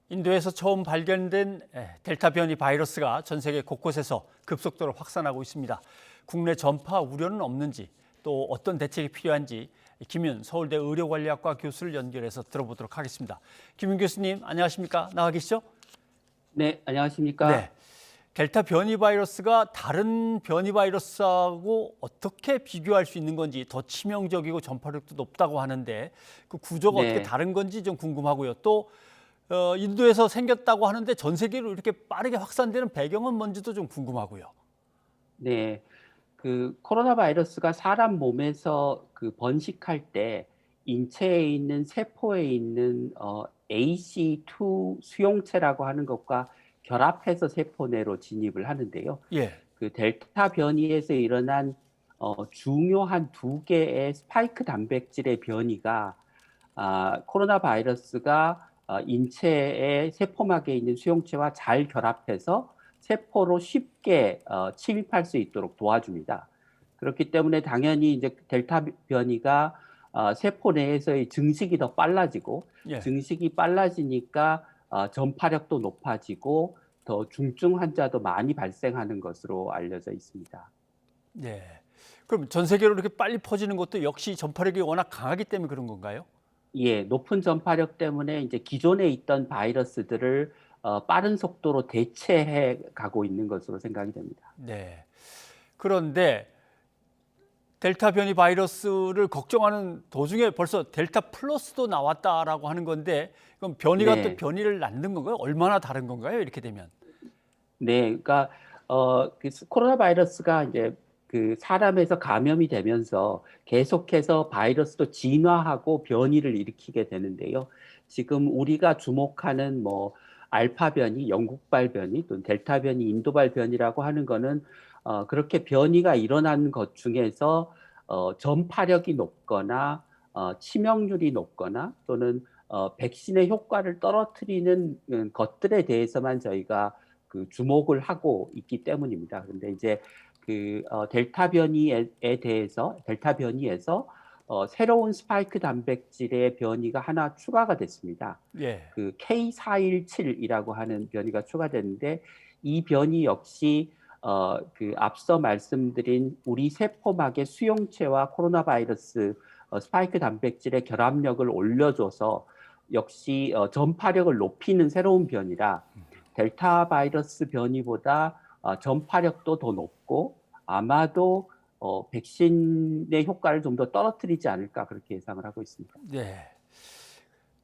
인도에서 처음 발견된 델타 변이 바이러스가 전 세계 곳곳에서 급속도로 확산하고 있습니다. 국내 전파 우려는 없는지 또 어떤 대책이 필요한지 김윤 서울대 의료관리학과 교수를 연결해서 들어보도록 하겠습니다. 김윤 교수님 안녕하십니까? 나와 계시죠? 네, 안녕하십니까? 네. 델타 변이 바이러스가 다른 변이 바이러스하고 어떻게 비교할 수 있는 건지 더 치명적이고 전파력도 높다고 하는데 그 구조가 어떻게 네, 다른 건지 좀 궁금하고요. 또 인도에서 생겼다고 하는데 전 세계로 이렇게 빠르게 확산되는 배경은 뭔지도 좀 궁금하고요. 네. 그 코로나 바이러스가 사람 몸에서 그 번식할 때 인체에 있는 세포에 있는 AC2 수용체라고 하는 것과 결합해서 세포 내로 진입을 하는데요. 예. 그 델타 변이에서 일어난 중요한 두 개의 스파이크 단백질의 변이가 코로나 바이러스가 인체의 세포막에 있는 수용체와 잘 결합해서 세포로 쉽게 침입할 수 있도록 도와줍니다. 그렇기 때문에 당연히 이제 델타 변이가 세포 내에서의 증식이 더 빨라지고 예. 증식이 빨라지니까 전파력도 높아지고 더 중증 환자도 많이 발생하는 것으로 알려져 있습니다. 예. 그럼 전 세계로 이렇게 빨리 퍼지는 것도 역시 전파력이 워낙 강하기 때문에 그런 건가요? 예, 높은 전파력 때문에 이제 기존에 있던 바이러스들을 빠른 속도로 대체해 가고 있는 것으로 생각이 됩니다. 네. 그런데 델타 변이 바이러스를 걱정하는 도중에 벌써 델타 플러스도 나왔다라고 하는 건데 그럼 변이가 또 네, 변이를 낳는 건가요? 얼마나 다른 건가요? 이렇게 되면. 네, 그러니까 코로나 바이러스가 이제 그 사람에서 감염이 되면서 계속해서 바이러스도 진화하고 변이를 일으키게 되는데요. 지금 우리가 주목하는 뭐 알파 변이, 영국발 변이, 또는 델타 변이, 인도발 변이라고 하는 거는 그렇게 변이가 일어난 것 중에서 전파력이 높거나 치명률이 높거나 또는 백신의 효과를 떨어뜨리는 것들에 대해서만 저희가 그 주목을 하고 있기 때문입니다. 그런데 이제 그 델타 변이에 대해서 델타 변이에서 새로운 스파이크 단백질의 변이가 하나 추가가 됐습니다. 예. 그 K417이라고 하는 변이가 추가됐는데 이 변이 역시 그 앞서 말씀드린 우리 세포막의 수용체와 코로나 바이러스 스파이크 단백질의 결합력을 올려줘서 역시 전파력을 높이는 새로운 변이라 델타 바이러스 변이보다 전파력도 더 높고 아마도 백신의 효과를 좀 더 떨어뜨리지 않을까 그렇게 예상을 하고 있습니다. 네.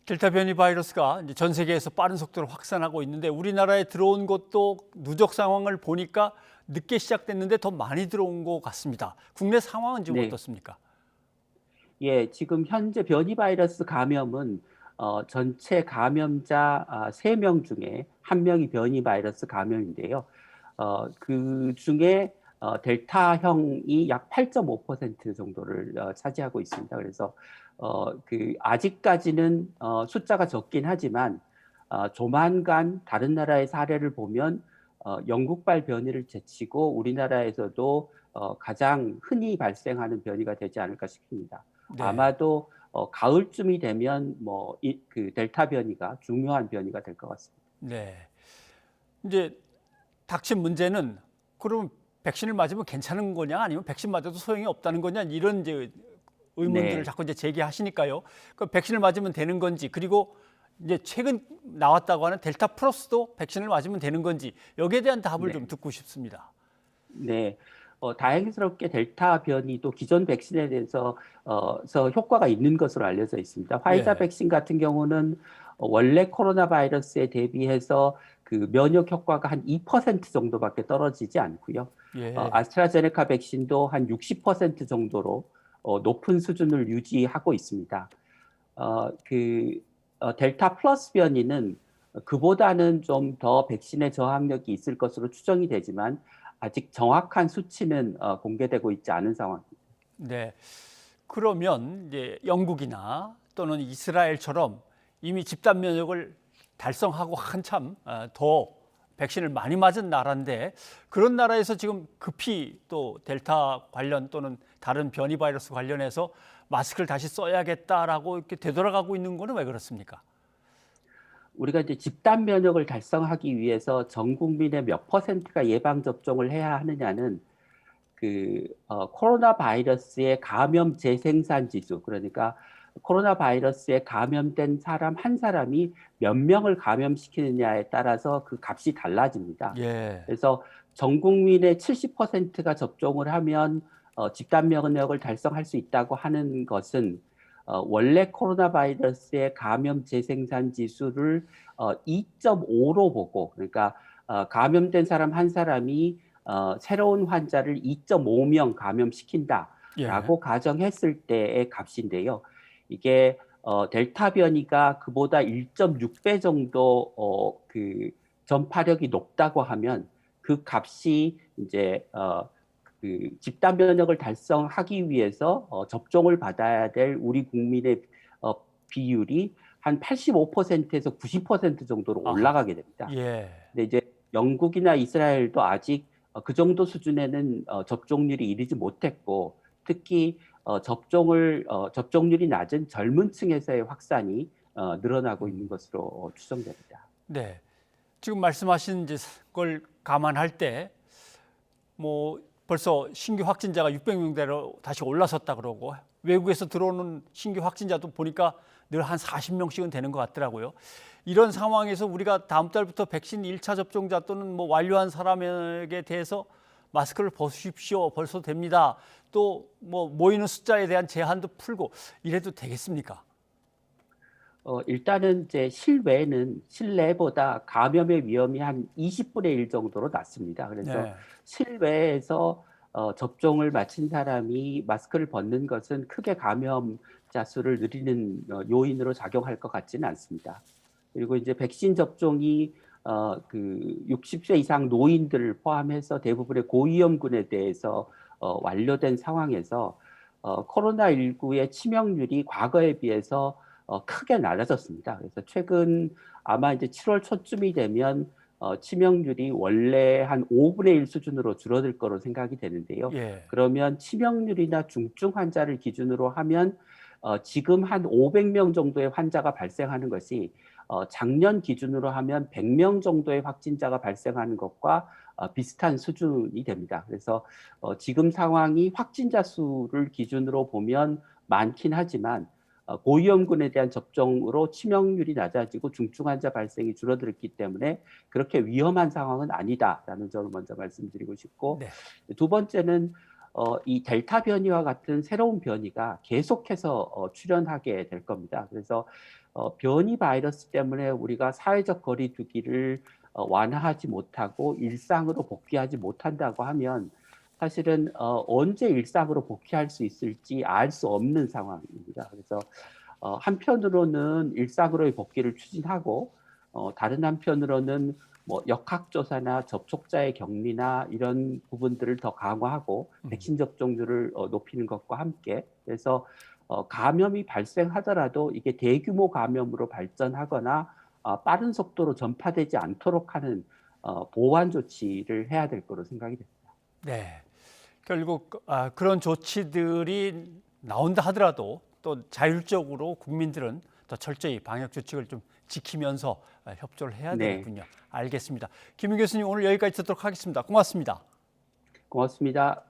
델타 변이 바이러스가 이제 전 세계에서 빠른 속도로 확산하고 있는데 우리나라에 들어온 것도 누적 상황을 보니까 늦게 시작됐는데 더 많이 들어온 것 같습니다. 국내 상황은 지금 네, 어떻습니까? 예, 지금 현재 변이 바이러스 감염은 전체 감염자 3명 중에 1명이 변이 바이러스 감염인데요. 그 중에 델타형이 약 8.5% 정도를 차지하고 있습니다. 그래서 그 아직까지는 숫자가 적긴 하지만 조만간 다른 나라의 사례를 보면 영국발 변이를 제치고 우리나라에서도 가장 흔히 발생하는 변이가 되지 않을까 싶습니다. 네. 아마도 가을쯤이 되면 뭐 그 델타 변이가 중요한 변이가 될 것 같습니다. 네. 이제 닥친 문제는 그럼 백신을 맞으면 괜찮은 거냐 아니면 백신 맞아도 소용이 없다는 거냐 이런 이제 의문들을 네, 자꾸 이제 제기하시니까요. 그 백신을 맞으면 되는 건지 그리고 이제 최근 나왔다고 하는 델타 플러스도 백신을 맞으면 되는 건지 여기에 대한 답을 좀 네, 듣고 싶습니다. 네. 다행스럽게 델타 변이도 기존 백신에 대해서 효과가 있는 것으로 알려져 있습니다. 화이자 예. 백신 같은 경우는 원래 코로나 바이러스에 대비해서 그 면역 효과가 한 2% 정도밖에 떨어지지 않고요. 예. 아스트라제네카 백신도 한 60% 정도로 높은 수준을 유지하고 있습니다. 델타 플러스 변이는 그보다는 좀 더 백신의 저항력이 있을 것으로 추정이 되지만 아직 정확한 수치는 공개되고 있지 않은 상황입니다. 네. 그러면 이제 영국이나 또는 이스라엘처럼 이미 집단 면역을 달성하고 한참 더 백신을 많이 맞은 나라인데 그런 나라에서 지금 급히 또 델타 관련 또는 다른 변이 바이러스 관련해서 마스크를 다시 써야겠다라고 이렇게 되돌아가고 있는 거는 왜 그렇습니까? 우리가 이제 집단 면역을 달성하기 위해서 전 국민의 몇 퍼센트가 예방 접종을 해야 하느냐는 코로나 바이러스의 감염 재생산 지수, 그러니까 코로나 바이러스에 감염된 사람 한 사람이 몇 명을 감염시키느냐에 따라서 그 값이 달라집니다. 예. 그래서 전 국민의 70%가 접종을 하면 집단 면역을 달성할 수 있다고 하는 것은 원래 코로나 바이러스의 감염 재생산 지수를 2.5로 보고, 그러니까 감염된 사람 한 사람이 새로운 환자를 2.5명 예. 감염시킨다라고 가정했을 때의 값인데요. 이게 델타 변이가 그보다 1.6배 정도 전파력이 높다고 하면 그 값이 이제 집단 면역을 달성하기 위해서 접종을 받아야 될 우리 국민의 비율이 한 85%에서 90% 정도로 아하. 올라가게 됩니다. 예. 근데 이제 영국이나 이스라엘도 아직 그 정도 수준에는 접종률이 이르지 못했고, 특히 접종률이 낮은 젊은 층에서의 확산이 늘어나고 있는 것으로 추정됩니다. 네. 지금 말씀하신 이제 걸 감안할 때 뭐 벌써 신규 확진자가 600명대로 다시 올라섰다 그러고 외국에서 들어오는 신규 확진자도 보니까 늘 한 40명씩은 되는 것 같더라고요. 이런 상황에서 우리가 다음 달부터 백신 1차 접종자 또는 뭐 완료한 사람에게 대해서 마스크를 벗으십시오. 벌써 됩니다. 또 뭐 모이는 숫자에 대한 제한도 풀고 이래도 되겠습니까? 일단은 이제 실내보다 감염의 위험이 한 20분의 1 정도로 낮습니다. 그래서 네. 실외에서 접종을 마친 사람이 마스크를 벗는 것은 크게 감염자 수를 늘리는 요인으로 작용할 것 같지는 않습니다. 그리고 이제 백신 접종이 60세 이상 노인들을 포함해서 대부분의 고위험군에 대해서 완료된 상황에서 코로나19의 치명률이 과거에 비해서 크게 낮아졌습니다. 그래서 최근 아마 이제 7월 초쯤이 되면 치명률이 원래 한 5분의 1 수준으로 줄어들 거로 생각이 되는데요. 예. 그러면 치명률이나 중증 환자를 기준으로 하면 지금 한 500명 정도의 환자가 발생하는 것이 작년 기준으로 하면 100명 정도의 확진자가 발생하는 것과 비슷한 수준이 됩니다. 그래서 지금 상황이 확진자 수를 기준으로 보면 많긴 하지만 고위험군에 대한 접종으로 치명률이 낮아지고 중증 환자 발생이 줄어들었기 때문에 그렇게 위험한 상황은 아니다라는 점을 먼저 말씀드리고 싶고, 네. 두 번째는 이 델타 변이와 같은 새로운 변이가 계속해서 출현하게 될 겁니다. 그래서 변이 바이러스 때문에 우리가 사회적 거리두기를 완화하지 못하고 일상으로 복귀하지 못한다고 하면 사실은 언제 일상으로 복귀할 수 있을지 알 수 없는 상황입니다. 그래서 한편으로는 일상으로의 복귀를 추진하고 다른 한편으로는 뭐 역학조사나 접촉자의 격리나 이런 부분들을 더 강화하고 백신 접종률을 높이는 것과 함께, 그래서 감염이 발생하더라도 이게 대규모 감염으로 발전하거나 빠른 속도로 전파되지 않도록 하는 보완 조치를 해야 될 거로 생각이 됩니다. 네. 결국 그런 조치들이 나온다 하더라도 또 자율적으로 국민들은 더 철저히 방역 수칙을 좀 지키면서 협조를 해야 네, 되겠군요. 알겠습니다. 김윤 교수님 오늘 여기까지 듣도록 하겠습니다. 고맙습니다. 고맙습니다.